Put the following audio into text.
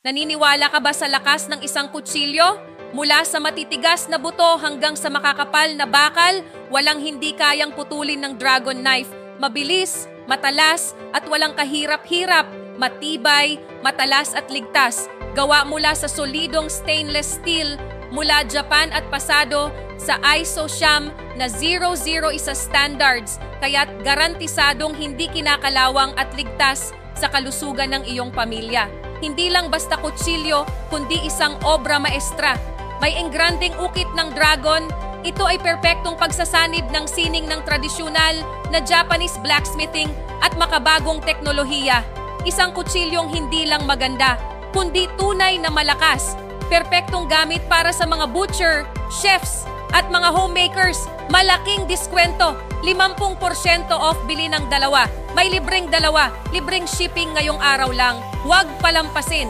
Naniniwala ka ba sa lakas ng isang kutsilyo? Mula sa matitigas na buto hanggang sa makakapal na bakal, walang hindi kayang putulin ng dragon knife. Mabilis, matalas, at walang kahirap-hirap. Matibay, matalas at ligtas. Gawa mula sa solidong stainless steel, mula Japan at pasado sa ISO siyam na 001 standards, kaya't garantisadong hindi kinakalawang at ligtas sa kalusugan ng iyong pamilya. Hindi lang basta kutsilyo, kundi isang obra maestra. May engranding ukit ng dragon. Ito ay perpektong pagsasanib ng sining ng tradisyonal na Japanese blacksmithing at makabagong teknolohiya. Isang kutsilyong hindi lang maganda, kundi tunay na malakas. Perpektong gamit para sa mga butcher, chefs, at mga homemakers. Malaking diskwento, 50% off bili ng dalawa. May libreng dalawa, libreng shipping ngayong araw lang. Huwag palampasin.